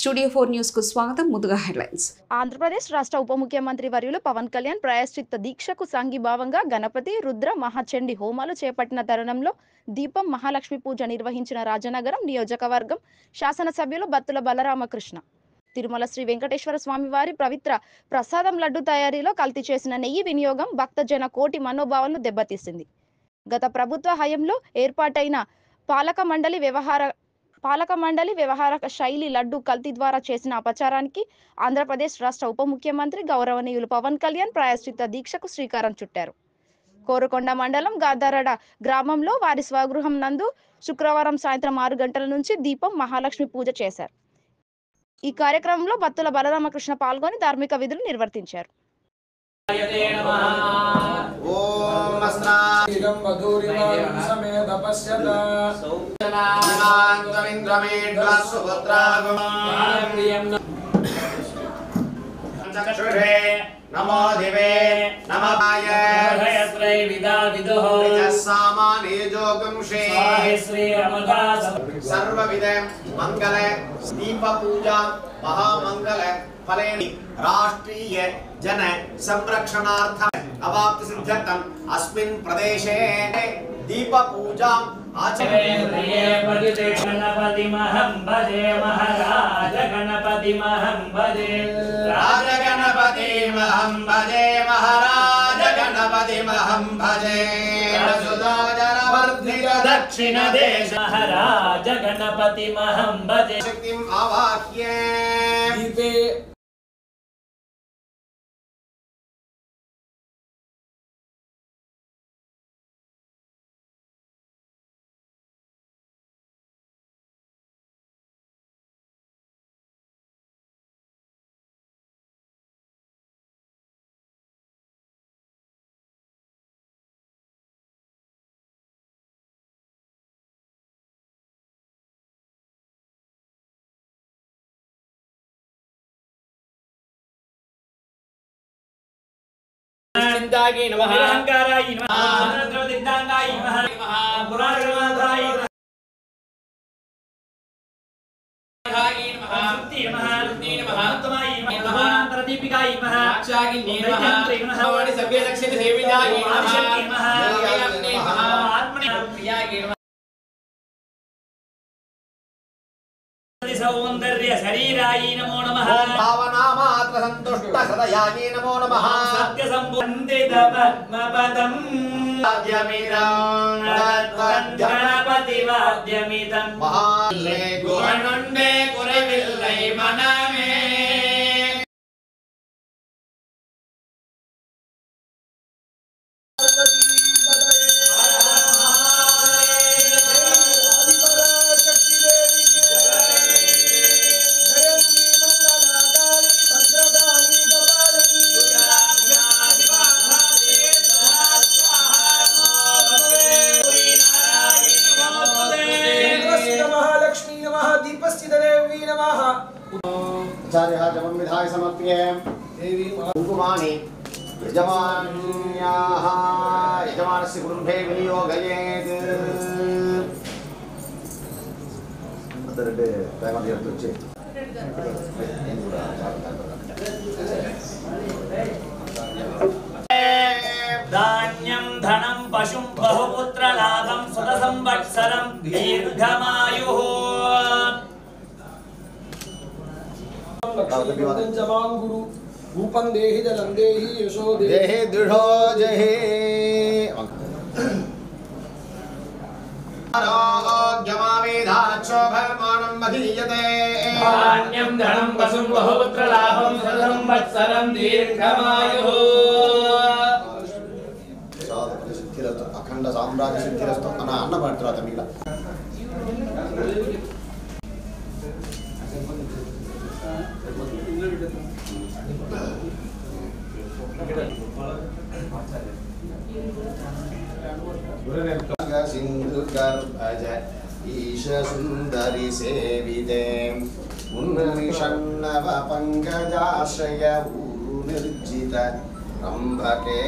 Studio 4 news కు స్వాగతం. ముందుగా హెడ్లైన్స్. ఆంధ్రప్రదేశ్ రాష్ట్ర ఉప ముఖ్యమంత్రి వర్యులు పవన్ కళ్యాణ్ ప్రాయశ్చిత్త దీక్షకు సంఘీభావంగా గణపతి రుద్ర మహాచండి హోమాలు చేపట్టిన తరుణంలో దీపం మహాలక్ష్మి పూజ నిర్వహించిన రాజనగరం నియోజకవర్గం శాసనసభ్యులు బత్తుల బలరామకృష్ణ. తిరుమల శ్రీ వెంకటేశ్వర స్వామి వారి పవిత్ర ప్రసాదం లడ్డు తయారీలో కల్తీ చేసిన నెయ్యి వినియోగం భక్తజన కోటి మనోభావాలను దెబ్బతీసింది. గత ప్రభుత్వ హయాంలో ఏర్పాటైన పాలక మండలి వ్యవహార శైలి లడ్డు కల్తీ ద్వారా చేసిన అపచారానికి ఆంధ్రప్రదేశ్ రాష్ట్ర ఉప ముఖ్యమంత్రి గౌరవనీయులు పవన్ కళ్యాణ్ ప్రాయశ్చిత్త దీక్షకు శ్రీకారం చుట్టారు. కోరుకొండ మండలం గాదారడ గ్రామంలో వారి స్వగృహం నందు శుక్రవారం సాయంత్రం 6 గంటల నుంచి దీపం మహాలక్ష్మి పూజ చేశారు. ఈ కార్యక్రమంలో బత్తుల బలరామకృష్ణ పాల్గొని ధార్మిక విధులు నిర్వర్తించారు. नमो दिवे नमः श्री विदा विदुः सामाने जोगं श्री रमदास सर्वविध मंगल दीप पूजा महामंगल फलेनि राष्ट्रीय जन संरक्षणार्थम अवाप्ति सिद्ध्यर्थम अस्मिन् प्रदेशे दीप पूजा गणपति महं भजे महाराज गणपति महं भजे राज गणपति महं भजे महाराज गणपति महं भजे सुधाजनवर्धित दक्षिण देश महाराज गणपति महं भजे शक्तिं आवाह्य दीपे चिंतागे नमः अहंकाराय नमः अनंतरदिद्धांगाय नमः पुराणगणाय नमः मुक्ति नमः उत्तमाय नमः प्रदीपिकाय नमः अक्षागिनी नमः वाणी सभ्य दक्षिण सेविताय नमः आत्मने प्रियाय नमः सौंदर्य शरीराय नमो नमः भावना मात्र संतुष्ट हृदयाय नमो नमः सत्य संबंधित पद्मपदं गणपति वाद्यमिदं महाले गुणुंडे कुरविल्लै मनमे आचार्यः जपं विधाय समर्प्य कुङ्कुमानि यजमानस्य कुटुम्बे विनियोगयेत् धान्यं धनं पशुं बहुपुत्र लाभं सुत संवत्सरं दीर्घमायुः गुरु भूपं देहि जलं देहि यशो देहि दृढो जहि आरोग्यमावेधाक्षोभमानं मदीयते धान्यं धनं पशुं बहुपुत्र लाभं सुत संवत्सरं दीर्घमायुः अखंड साम्राज्य सिद्धिरस्तु अन्न ಮಾಡ್ತಿರೋ ತಮಿಳ सिंधु गर्भज ईश सुंदरी सेविते उन्निषण्णव पंकजाश्रय ऊरु निर्जित रंभके